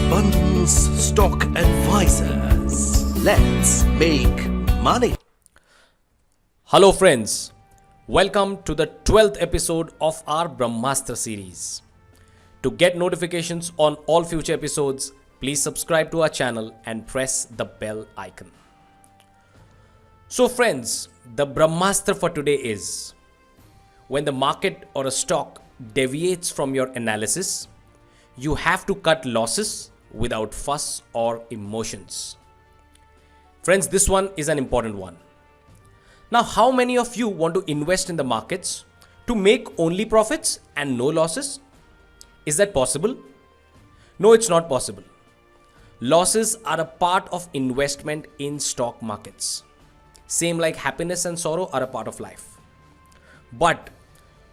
Abundance Stock Advisors. Let's make money. Hello friends, welcome to the 12th episode of our Brahmastra series. To get notifications on all future episodes, please subscribe to our channel and press the bell icon. So friends, the Brahmastra for today is: when the market or a stock deviates from your analysis, you have to cut losses without fuss or emotions. Friends, this one is an important one. Now, how many of you want to invest in the markets to make only profits and no losses? Is that possible? No, it's not possible. Losses are a part of investment in stock markets. Same like happiness and sorrow are a part of life. But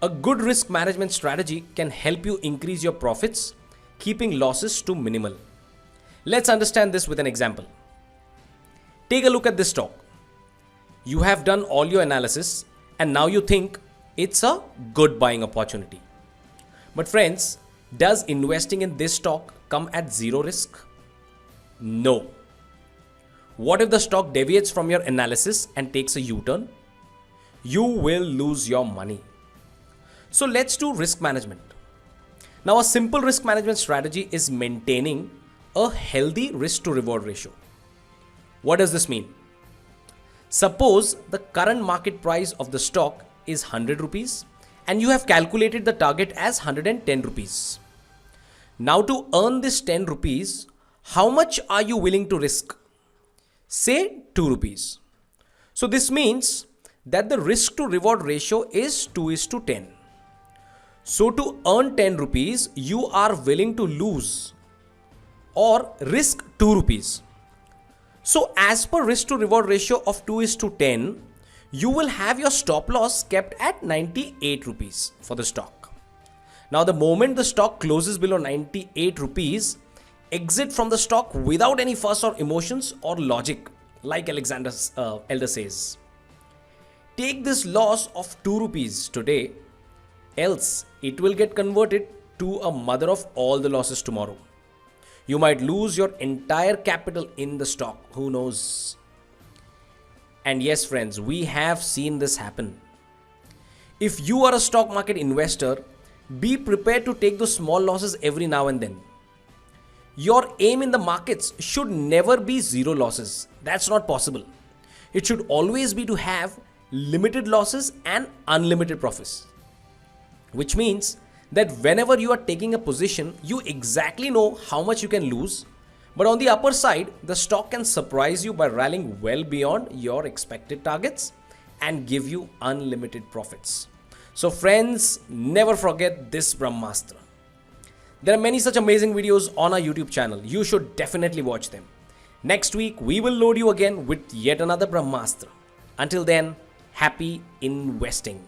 a good risk management strategy can help you increase your profits, keeping losses to minimal. Let's understand this with an example. Take a look at this stock. You have done all your analysis and now you think it's a good buying opportunity. But friends, does investing in this stock come at zero risk? No. What if the stock deviates from your analysis and takes a U-turn? You will lose your money. So let's do risk management. Now, a simple risk management strategy is maintaining a healthy risk to reward ratio. What does this mean? Suppose the current market price of the stock is 100 rupees and you have calculated the target as 110 rupees. Now, to earn this 10 rupees, how much are you willing to risk? Say 2 rupees. So this means that the risk to reward ratio is 2:10. So to earn 10 rupees, you are willing to lose or risk 2 rupees. So as per risk to reward ratio of 2:10, you will have your stop loss kept at 98 rupees for the stock. Now the moment the stock closes below 98 rupees, exit from the stock without any fuss or emotions or logic, like Alexander's elder says. Take this loss of 2 rupees today, else it will get converted to a mother of all the losses tomorrow. You might lose your entire capital in the stock, who knows? And yes friends, we have seen this happen. If you are a stock market investor, be prepared to take those small losses every now and then. Your aim in the markets should never be zero losses. That's not possible. It should always be to have limited losses and unlimited profits. Which means that whenever you are taking a position, you exactly know how much you can lose. But on the upper side, the stock can surprise you by rallying well beyond your expected targets and give you unlimited profits. So friends, never forget this Brahmastra. There are many such amazing videos on our YouTube channel. You should definitely watch them. Next week, we will load you again with yet another Brahmastra. Until then, happy investing.